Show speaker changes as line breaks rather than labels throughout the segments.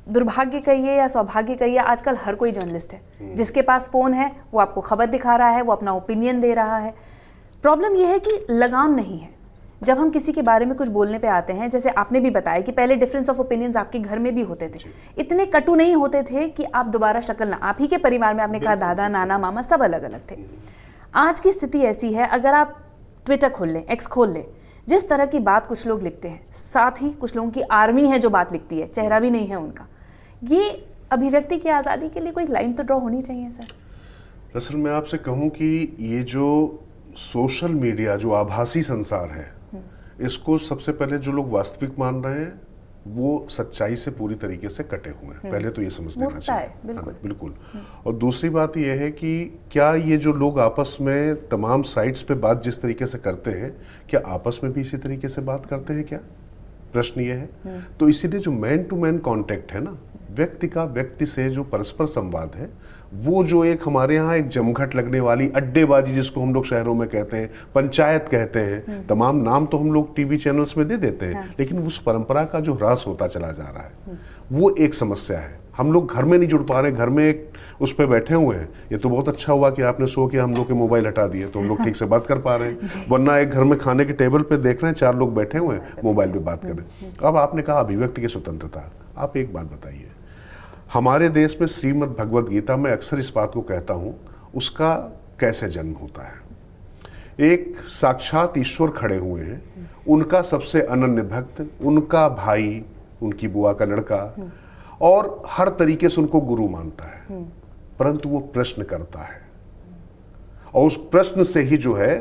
दुर्भाग्य कहिए या सौभाग्य कहिए, आजकल हर कोई जर्नलिस्ट है। जिसके पास फ़ोन है वो आपको खबर दिखा रहा है, वो अपना ओपिनियन दे रहा है। प्रॉब्लम यह है कि लगाम नहीं है। जब हम किसी के बारे में कुछ बोलने पे आते हैं, जैसे आपने भी बताया कि पहले डिफरेंस ऑफ ओपिनियंस आपके घर में भी होते थे, इतने कटु नहीं होते थे कि आप दोबारा शक्ल ना, आप ही के परिवार में आपने कहा दादा नाना मामा सब अलग अलग थे। आज की स्थिति ऐसी है, अगर आप ट्विटर खोल लें, एक्स खोल लें, जिस तरह की बात कुछ लोग लिखते हैं, साथ ही कुछ लोगों की आर्मी है जो बात लिखती है, चेहरा भी नहीं है उनका। ये अभिव्यक्ति की आज़ादी के लिए कोई लाइन तो ड्रॉ होनी चाहिए सर।
दरअसल मैं आपसे कहूं कि ये जो सोशल मीडिया, जो आभासी संसार है, इसको सबसे पहले जो लोग वास्तविक मान रहे हैं वो सच्चाई से पूरी तरीके से कटे हुए हैं। पहले तो ये समझ लेना चाहिए।
बिल्कुल।
बिल्कुल। और दूसरी बात ये है कि क्या ये जो लोग आपस में तमाम साइट्स पे बात जिस तरीके से करते हैं, क्या आपस में भी इसी तरीके से बात करते हैं क्या? प्रश्न ये है। तो इसीलिए जो मैन टू मैन कांटेक्ट है ना, व्यक्ति का व्यक्ति से जो परस्पर संवाद है, वो जो एक हमारे यहाँ एक जमघट लगने वाली अड्डेबाजी जिसको हम लोग शहरों में कहते हैं, पंचायत कहते हैं, तमाम नाम तो हम लोग टीवी चैनल्स में दे देते हैं, लेकिन उस परंपरा का जो ह्रास होता चला जा रहा है वो एक समस्या है। हम लोग घर में नहीं जुड़ पा रहे, घर में एक उस पर बैठे हुए हैं। ये तो बहुत अच्छा हुआ कि आपने शो किया, हम लोग के मोबाइल हटा दिए तो हम लोग ठीक से बात कर पा रहे हैं, वरना एक घर में खाने के टेबल पे देख रहे हैं, 4 लोग बैठे हुए हैं, मोबाइल पे बात कर रहे हैं। अब आपने कहा अभिव्यक्ति की स्वतंत्रता, आप एक बात बताइए, हमारे देश में श्रीमद् भगवद गीता में अक्सर इस बात को कहता हूं, उसका कैसे जन्म होता है। एक साक्षात ईश्वर खड़े हुए हैं, उनका सबसे अनन्य भक्त, उनका भाई, उनकी बुआ का लड़का, और हर तरीके से उनको गुरु मानता है, परंतु वो प्रश्न करता है, और उस प्रश्न से ही जो है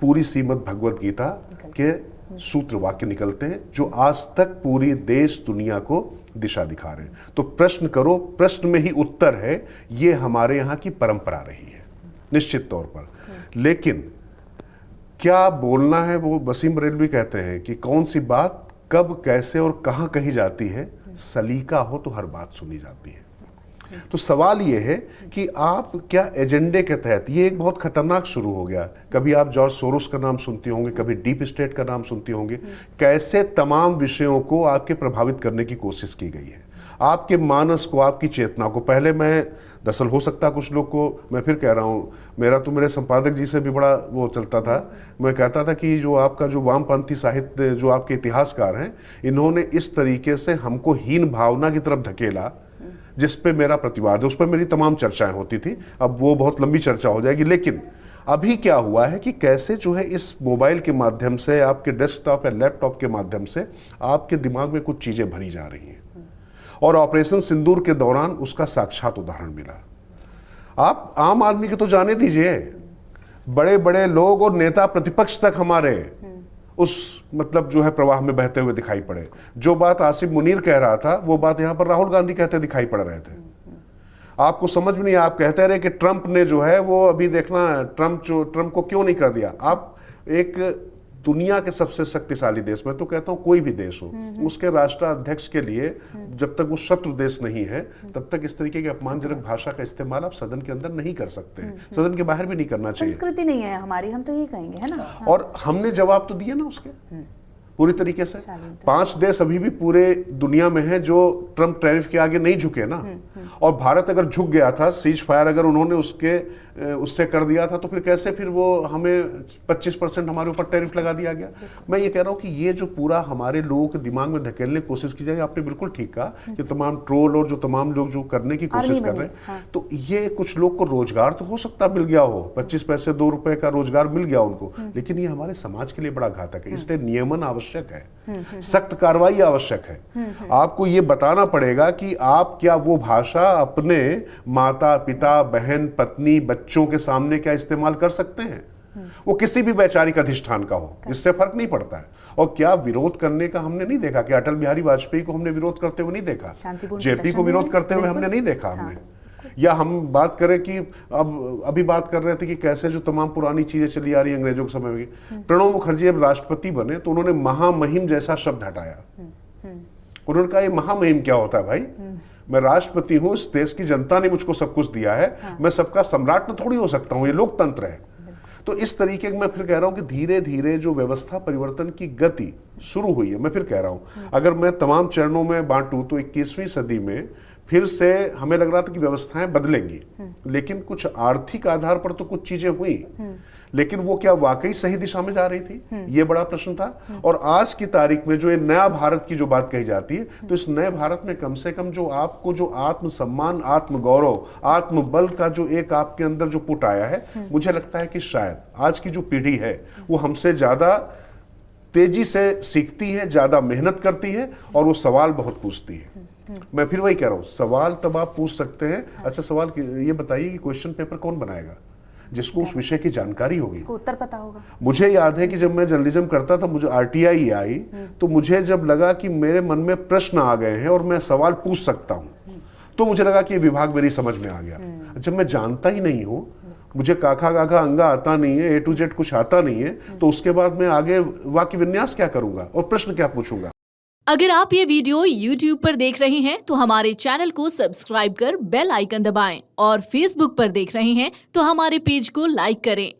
पूरी श्रीमद् भगवद गीता के सूत्र वाक्य निकलते हैं, जो आज तक पूरी देश दुनिया को दिशा दिखा रहे हैं। तो प्रश्न करो, प्रश्न में ही उत्तर है, ये हमारे यहाँ की परंपरा रही है निश्चित तौर पर। लेकिन क्या बोलना है, वो वसीम बरेलवी कहते हैं कि कौन सी बात कब कैसे और कहाँ कही जाती है, सलीका हो तो हर बात सुनी जाती है। तो सवाल ये है कि आप क्या एजेंडे के तहत, ये एक बहुत खतरनाक शुरू हो गया। कभी आप जॉर्ज सोरोस का नाम सुनते होंगे, कभी डीप स्टेट का नाम सुनते होंगे, कैसे तमाम विषयों को आपके प्रभावित करने की कोशिश की गई है, आपके मानस को, आपकी चेतना को। पहले मैं, दरअसल हो सकता कुछ लोग को, मैं फिर कह रहा हूँ, मेरा तो मेरे संपादक जी से भी बड़ा वो चलता था, मैं कहता था कि जो आपका जो वामपंथी साहित्य, जो आपके इतिहासकार हैं, इन्होंने इस तरीके से हमको हीन भावना की तरफ धकेला, जिस पे मेरा प्रतिवाद है, उस पर मेरी तमाम चर्चाएं होती थी। अब वो बहुत लंबी चर्चा हो जाएगी। लेकिन अभी क्या हुआ है कि कैसे जो है इस मोबाइल के माध्यम से, आपके डेस्कटॉप या लैपटॉप के माध्यम से आपके दिमाग में कुछ चीजें भरी जा रही हैं, और ऑपरेशन सिंदूर के दौरान उसका साक्षात उदाहरण मिला। आप आम आदमी के तो जाने दीजिए, बड़े बड़े लोग और नेता प्रतिपक्ष तक हमारे उस मतलब जो है प्रवाह में बहते हुए दिखाई पड़े। जो बात आसिफ मुनीर कह रहा था, वो बात यहाँ पर राहुल गांधी कहते दिखाई पड़ रहे थे। आपको समझ में नहीं, आप कहते रहे कि ट्रंप ने जो है वो, अभी देखना ट्रंप को क्यों नहीं कर दिया। आप एक दुनिया के सबसे शक्तिशाली देश में, तो कहता हूँ कोई भी देश हो, उसके राष्ट्राध्यक्ष के लिए जब तक वो शत्रु देश नहीं है, तब तक इस तरीके की अपमानजनक भाषा का इस्तेमाल आप सदन के अंदर नहीं कर सकते हैं, सदन के बाहर भी नहीं करना चाहिए।
संस्कृति नहीं है हमारी, हम तो यही कहेंगे, है ना।
और हमने जवाब तो दिया ना उसके पूरी तरीके से। 5 देश अभी भी पूरे दुनिया में है जो ट्रंप टैरिफ के आगे नहीं झुके ना, और भारत अगर झुक गया था, सीज फायर अगर उन्होंने उससे कर दिया था, तो फिर कैसे फिर वो हमें 25% हमारे ऊपर टैरिफ लगा दिया गया। मैं ये कह रहा हूँ कि ये जो पूरा हमारे लोगों के दिमाग में धकेलने की कोशिश की जाए, आपने बिल्कुल ठीक कहा कि तमाम ट्रोल और जो तमाम लोग जो करने की कोशिश कर रहे हैं, तो ये कुछ लोग को रोजगार तो हो सकता मिल गया हो, 25 पैसे 2 रुपए का रोजगार मिल गया उनको, लेकिन ये हमारे समाज के लिए बड़ा घातक है। इसलिए नियमन आवश्यक है, सख्त कार्रवाई आवश्यक है। आपको ये बताना पड़ेगा कि आप क्या वो भाषा अपने माता पिता, बहन, पत्नी, बच्चों के सामने क्या इस्तेमाल कर सकते हैं, वो किसी भी वैचारिक अधिष्ठान का हो, इससे फर्क नहीं पड़ता है। और क्या विरोध करने का हमने नहीं देखा कि अटल बिहारी वाजपेयी को हमने विरोध करते हुए नहीं देखा, जेपी को विरोध करते हुए हमने नहीं देखा हमने। या हम बात करें कि अब अभी बात कर रहे थे कि कैसे जो तमाम पुरानी चीजें चली आ रही है अंग्रेजों के समय में, प्रणब मुखर्जी जब राष्ट्रपति बने तो उन्होंने महामहिम जैसा शब्द हटाया। उन्होंने कहा ये महामहिम क्या होता है भाई, मैं राष्ट्रपति हूं, इस देश की जनता ने मुझको सब कुछ दिया है, मैं सबका सम्राट तो थोड़ी हो सकता हूं, ये लोकतंत्र है। तो इस तरीके मैं फिर कह रहा हूं कि धीरे धीरे जो व्यवस्था परिवर्तन की गति शुरू हुई है, मैं फिर कह रहा हूं अगर मैं तमाम चरणों में बांटूं तो 21वीं सदी में फिर से हमें लग रहा था कि व्यवस्थाएं बदलेंगी, लेकिन कुछ आर्थिक आधार पर तो कुछ चीजें हुई, लेकिन वो क्या वाकई सही दिशा में जा रही थी, ये बड़ा प्रश्न था। और आज की तारीख में जो ये नया भारत की जो बात कही जाती है, तो इस नए भारत में कम से कम जो आपको जो आत्मसम्मान, आत्मगौरव, आत्मबल का जो एक आपके अंदर जो पुट आया है, मुझे लगता है कि शायद आज की जो पीढ़ी है वो हमसे ज्यादा तेजी से सीखती है, ज्यादा मेहनत करती है और वो सवाल बहुत पूछती है। मैं फिर वही कह रहा हूं, सवाल तब आप पूछ सकते हैं। अच्छा सवाल ये बताइए कि क्वेश्चन पेपर कौन बनाएगा? जिसको उस विषय की जानकारी होगी,
उसको उत्तर पता होगा।
मुझे याद है कि जब मैं जर्नलिज्म करता था, मुझे आरटीआई आई, तो मुझे जब लगा कि मेरे मन में प्रश्न आ गए हैं और मैं सवाल पूछ सकता हूं, तो मुझे लगा कि ये विभाग मेरी समझ में आ गया। जब मैं जानता ही नहीं हूं, मुझे काखा गाखा अंगा आता नहीं है, A to Z कुछ आता नहीं है, तो उसके बाद मैं आगे वाक्य विन्यास क्या करूंगा और प्रश्न क्या पूछूंगा?
अगर आप ये वीडियो YouTube पर देख रहे हैं तो हमारे चैनल को सब्सक्राइब कर बेल आइकन दबाएं और Facebook पर देख रहे हैं तो हमारे पेज को लाइक करें।